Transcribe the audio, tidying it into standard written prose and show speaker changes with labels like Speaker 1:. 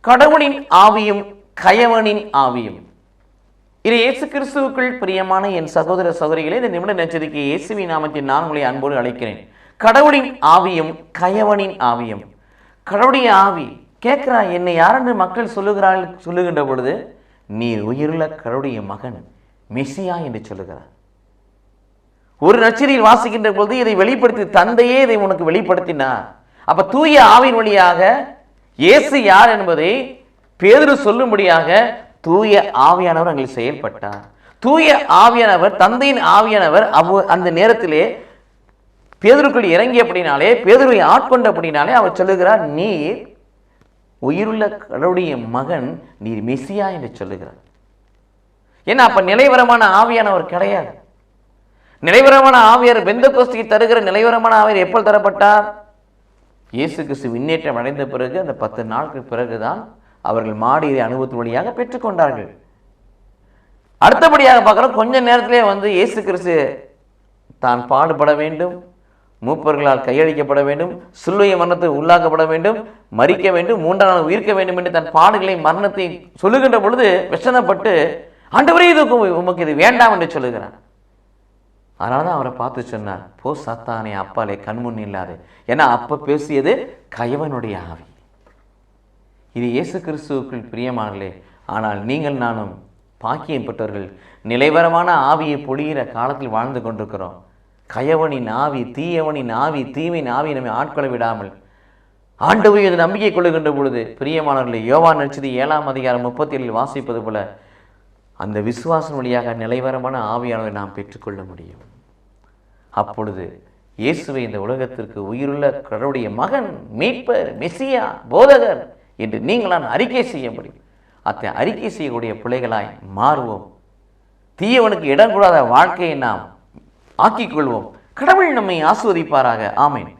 Speaker 1: கடவுளின் ஆவியும் கயவனின் ஆவியும். இது இயேசு கிறிஸ்துவுக்குள் பிரியமான என் சகோதர சகோதரிகளே, இந்த நிமிட நெச்சரிக்கை இயேசுவின் நாமத்தில் நான் உங்களை அன்போடு அழைக்கிறேன். கடவுளின் ஆவியும் கயவனின் ஆவியும். கடவுளுடைய ஆவி கேட்கிறா, என்னை யாரென்று மக்கள் சொல்லுகின்ற பொழுது நீர் உயிருள்ள கடவுளுடைய மகன் மெசியா என்று சொல்லுகிறார். ஒரு நற்செய்தியில் வாசிக்கின்ற பொழுது இதை வெளிப்படுத்தி தந்தையே இதை உனக்கு வெளிப்படுத்தினார். அப்ப தூய ஆவியின் வழியாக இயேசு யார் என்பதை பேதுரு சொல்லும்படியாக தூய ஆவியானவர் அங்கே செயல்பட்டார். தூய ஆவியானவர், தந்தையின் ஆவியானவர் அந்த நேரத்திலே பேதுருக்குள் இறங்கியபடினாலே, பேதுருவை ஆட்கொண்டபடினாலே அவர் சொல்லுகிறார், நீர் உயிருள்ள கடவுளுடைய மகன், நீர் மெசியா என்று சொல்லுகிறார். ஏன்னா அப்ப நிலைவரமான ஆவியானவர் கிடையாது. நிலைவரமான ஆவியார் பெந்தெகோஸ்துக்கு தருகிற நிலைவரமான ஆவியார் எப்போ தரப்பட்டார்? இயேசு கிறிஸ்து விண்ணேற்றம் அடைந்த பிறகு அந்த 10 நாட்களுக்கு பிறகுதான் அவர்கள் மாடியை அனுபவத்தின் வழியாக பெற்றுக்கொண்டார்கள். அடுத்தபடியாக பார்க்கிறோம், கொஞ்ச நேரத்திலே இயேசு கிறிஸ்து தான் பாடுபட வேண்டும், மூப்பர்களால் கையளிக்கப்பட வேண்டும், சிலுவை மரணத்தை உள்ளாக்கப்பட வேண்டும், மரிக்க வேண்டும், 3ஆம் நாள் உயிர்க்க வேண்டும் என்று தன் பாடுகளை மரணத்தை சொல்லுகின்ற பொழுது வெசனப்பட்டு, ஆண்டவரே இது உமக்கு இது வேண்டாம் என்று சொல்லுகிறார். அதனால தான் அவரை பார்த்து சொன்னார், போ சாத்தானே அப்பாலே கண்முன் இல்லாது. ஏன்னா அப்ப பேசியது கயவனுடைய ஆவி. இது இயேசு கிறிஸ்துவுக்குள் பிரியமானே. ஆனால் நீங்கள் நானும் பாக்கியம் பெற்றவர்கள். நிலைவரமான ஆவியை பொழிகிற காலத்தில் வாழ்ந்து கொண்டிருக்கிறோம். கயவனின் ஆவி, தீயவனின் ஆவி, தீமையின் ஆவி நம்மை ஆட்கொள்ள விடாமல் ஆண்டவர் இது நம்பிக்கை கொள்ளுகின்ற பொழுது பிரியமானவர்களே, யோவான் நற்செய்தி 7ஆம் அதிகாரம் 37 வாசிப்பது போல அந்த விசுவாசம் வழியாக நிலைவரமான ஆவியானவரை நாம் பெற்றுக்கொள்ள முடியும். அப்பொழுது இயேசுவை இந்த உலகத்திற்கு உயிருள்ள கடவுளுடைய மகன், மீட்பர், மெசியா, போதகர் என்று நீங்களான் அறிக்கை செய்ய முடியும். அத்தனை அறிக்கை செய்யக்கூடிய பிள்ளைகளாய் மாறுவோம். தீயவனுக்கு இடம் கூடாத வாழ்க்கையை நாம் ஆக்கிக் கொள்வோம். கடவுள் நம்மை ஆசீர்வதிப்பாராக. ஆமென்.